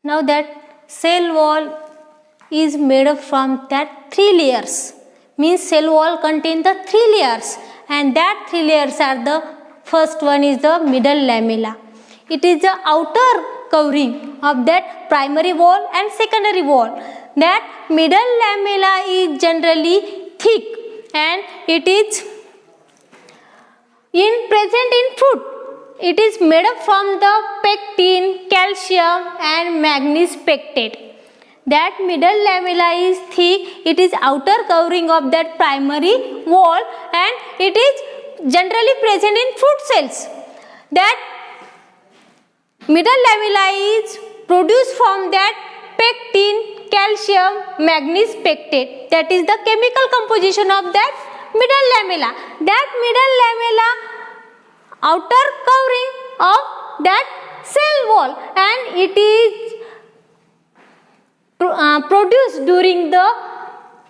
Now that cell wall is made up from that 3 layers, means cell wall contain the 3 layers, and that 3 layers are the first one is the middle lamella. It is the outer covering of that primary wall and secondary wall. That middle lamella is generally thick and it is present in fruit. It is made up from the pectin, calcium and manganese pectate. That middle lamella is thick, it is outer covering of that primary wall and it is generally present in fruit cells. That middle lamella is produced from that pectin, calcium, manganese pectate. That is the chemical composition of that middle lamella. That middle lamella outer covering of that cell wall and it is produced during the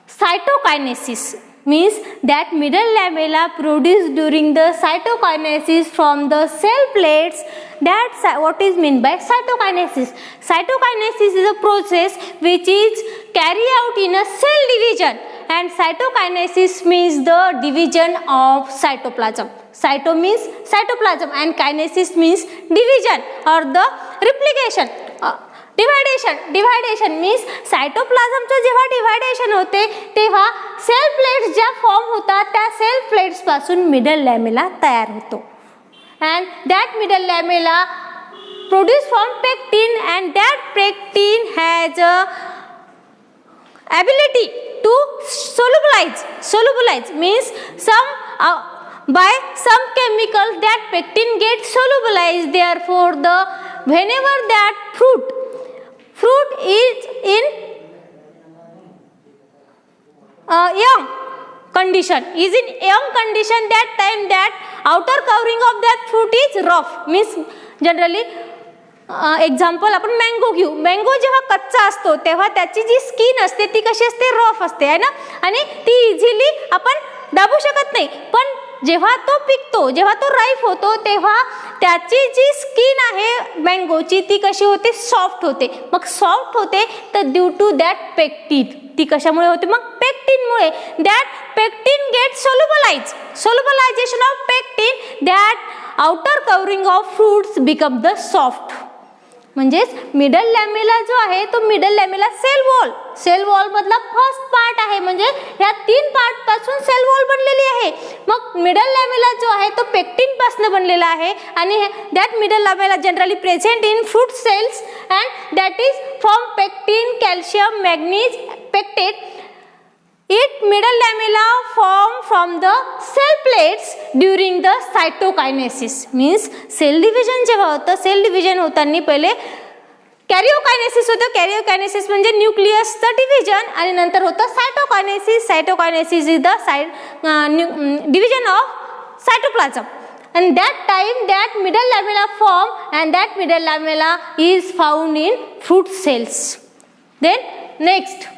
cytokinesis, means that middle lamella produced during the cytokinesis from the cell plates. That what is meant by cytokinesis? Cytokinesis is a process which is carried out in a cell division, and cytokinesis means the division of cytoplasm. Cyto means cytoplasm and kinesis means division or the replication. Division means सायटोप्लाझमचं जेव्हा division होते तेव्हा sale plates ज्या form होतात त्या cell plates पासून middle lamella तयार होतो. And that middle lamella produce from pectin and that pectin has a ability to solubilize means by some chemicals that pectin gets solubilized. Therefore whenever that fruit is in young condition, that time that outer covering of that fruit is rough, means generally example आपण mango घेऊ. Mango जेव्हा कच्चा असतो तेव्हा त्याची जी skin असते ती कशी असते, रफ असते आहे ना, आणि ती इझिली आपण दाबू शकत नाही. पण जेव्हा तो पिकतो, जेव्हा तो राईप होतो तेव्हा त्याची जी स्किन आहे मँगोची ती कशी होते, सॉफ्ट होते. मग सॉफ्ट होते तर ड्यू टू दॅट पेक्टिन. ती कशामुळे होते, मग पेक्टिनमुळे. That pectin get solubilization of pectin, that outer covering of fruits become the soft. म्हणजेच मिडल लॅमेला जो आहे तो मिडल लॅमेला सेल वॉल मधला फर्स्ट पार्ट आहे. म्हणजे ह्या 3 पार्ट पासून सेल वॉल बनलेली आहे. मग मिडल लॅमेला जो आहे तो पेक्टिन पासून बनलेला आहे आणि that middle lamella generally present in fruit cells and that is from pectin, calcium, manganese, pectate. It middle lamella form from the cell plates during the cytokinesis, means cell division जेव्हा होतं, sale division होताना पहिले कॅरिओकायनेसिस होतं. कॅरिओकायनेसिस म्हणजे न्यूक्लियसचं division आणि नंतर होतं cytokinesis. Cytokinesis is the division of cytoplasm. And that time that middle lamella form and that middle lamella is found in fruit cells. Then next,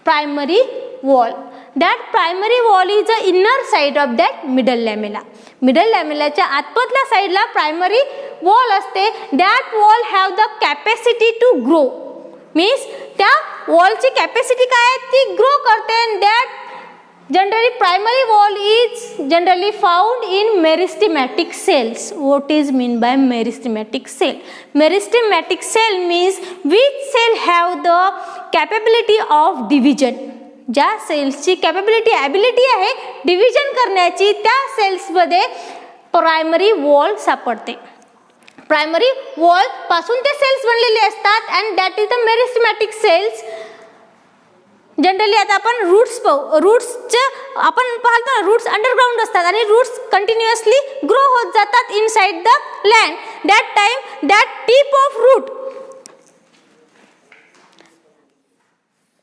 primary wall. That primary wall is the inner side of that middle lamella. Middle लॅमेलाच्या आतमधल्या साइडला primary wall असते. That wall have the capacity to grow, means त्या वॉलची capacity काय आहे, ती grow करते. And that generally primary wall is generally found in meristematic cells. What is mean by meristematic cell? Meristematic cell means which cell have the capability of division. ज्या सेल्सची ability आहे division करण्याची, त्या सेल्समध्ये primary wall सापडते. Primary wall पासून ते cells बनलेले असतात and that is the meristematic cells. Generally आता आपण रूट्सचे आपण पाहतो, रूट्स अंडरग्राउंड असतात आणि रूट्स कंटिन्युअसली ग्रो होत जातात inside the land. That time that tip of root,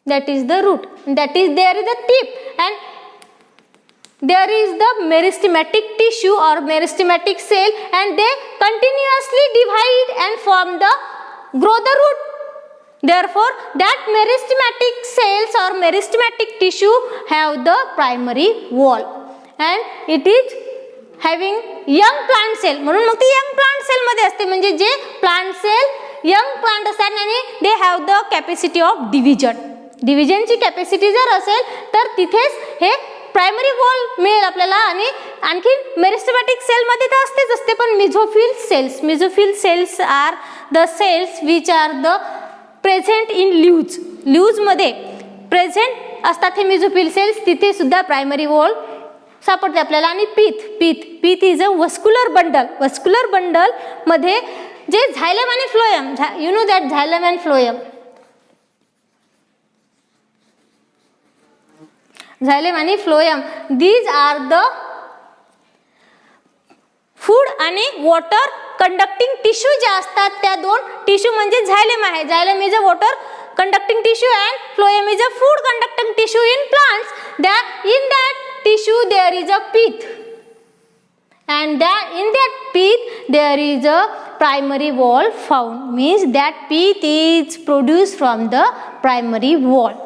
that is the root, that is there is the tip and there is the meristematic tissue or meristematic cell and they continuously divide and form the grow the root. Therefore that meristematic cells or meristematic tissue have the primary wall and it is having young plant cell. म्हणून मग ती young plant cell मध्ये असते. म्हणजे जे plant cell young plant असतात आणि they have the capacity of डिव्हिजनची कॅपॅसिटी जर असेल तर तिथेच हे प्रायमरी वॉल मिळेल आपल्याला. आणि आणखी मेरिस्टेमॅटिक सेलमध्ये तर असतेच असते, पण mesophyll cells are the cells which are the present in ल्यूजमध्ये प्रेझेंट असतात हे मेझोफिल सेल्स. तिथे सुद्धा प्रायमरी वॉल सापडते आपल्याला. आणि pith is a vascular bundle मध्ये जे झायलम आणि phloem, you know that xylem and phloem, these are the food आणि वॉटर कंडक्टिंग टिश्यू जे असतात, त्या दोन टिश्यू म्हणजे झायलम आहे. Xylem is a water conducting tissue and phloem is a food conducting tissue in plants. In that tissue there is a pith, and in that pith there is a primary wall found, means that pith is produced from the primary wall.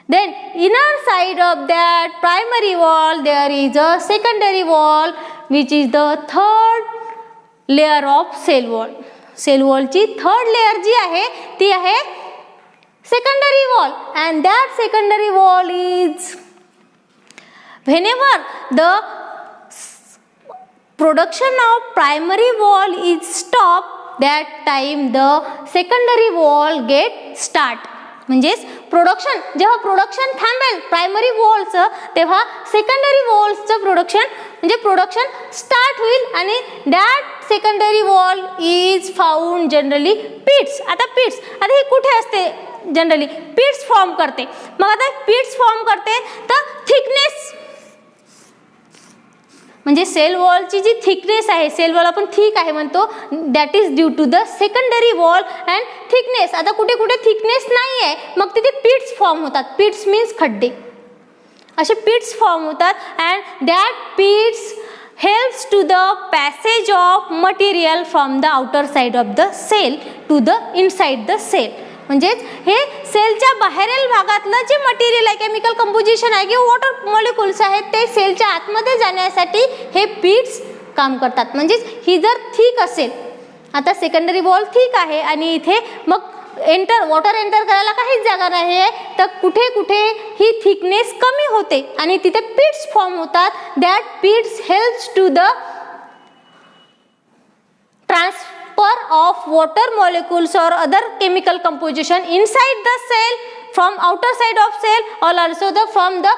Then inner side of that primary wall there is a secondary wall which is the third layer of cell wall. Cell wall ची third layer जी आहे ती आहे secondary wall, and that secondary wall is whenever the production of primary wall is stopped, that time the secondary wall get start. म्हणजेच जेव्हा production थांबेल primary वॉलचं, तेव्हा secondary वॉल्सचं production start होईल. आणि that secondary wall is found generally pits. आता हे कुठे असते? जनरली पिट्स फॉर्म करते. मग आता पिट्स फॉर्म करते तर थिकनेस, म्हणजे सेल वॉलची जी थिकनेस आहे, सेल वॉल आपण थिक आहे म्हणतो, that is due to the secondary wall and thickness. आता कुठे थिकनेस नाही आहे, मग तिथे पिट्स फॉर्म होतात. पिट्स मीन्स खड्डे, असे पिट्स फॉर्म होतात. And that pits helps to the passage of material from the outer side of the cell to the inside the cell. म्हणजेच हे सेलच्या बाहेरील भागातलं जे मटेरियल आहे, केमिकल कंपोजिशन आहे किंवा वॉटर मॉलिक्युल्स आहेत, ते सेलच्या आतमध्ये जाण्यासाठी हे पिट्स काम करतात. म्हणजेच ही जर थिक असेल, आता सेकंडरी वॉल थिक आहे आणि इथे मग वॉटर एंटर करायला काहीच जागा नाही आहे, तर कुठे ही थिकनेस कमी होते आणि तिथे पिट्स फॉर्म होतात. That pits helps to the transfer of water molecules or other chemical composition inside the cell from outer side of cell, or also from the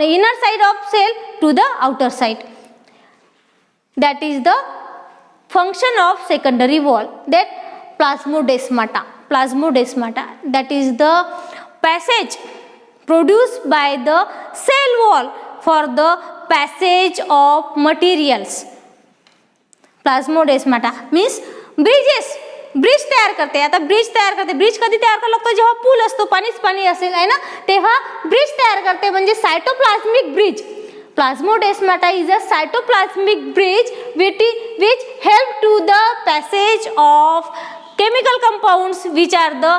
inner side of cell to the outer side. That is the function of secondary wall. That plasmodesmata, that is the passage produced by the cell wall for the passage of materials. Plasmodesmata means bridge तयार करते. आता bridge कधी तयार करायला लागतो? जेव्हा पूल असतो, पाणी असेल आहे ना, तेव्हा ब्रिज तयार करते, म्हणजे cytoplasmic bridge. Plasmodesmata is a cytoplasmic bridge which help to the passage of chemical compounds which are the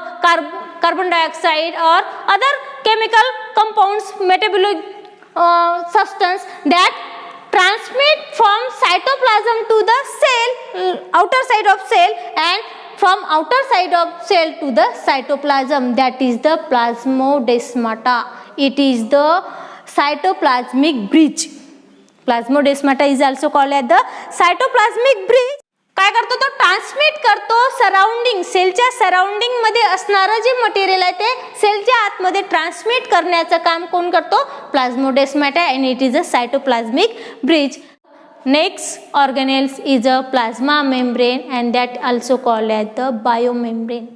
carbon dioxide or other chemical compounds, metabolic substance that transmit from cytoplasm to the cell, outer side of cell, and from outer side of cell to the cytoplasm. That is the plasmodesmata. It is the cytoplasmic bridge. Plasmodesmata is also called as the cytoplasmic bridge. काय करतो? तो transmit करतो surrounding, सेलच्या surrounding मध्ये असणारं जे material आहे ते सेलच्या आतमध्ये ट्रान्समिट करण्याचं काम कोण करतो? Plasmodesmata, and it is a cytoplasmic bridge. Next organelles is a plasma membrane, and that also called as the biomembrane.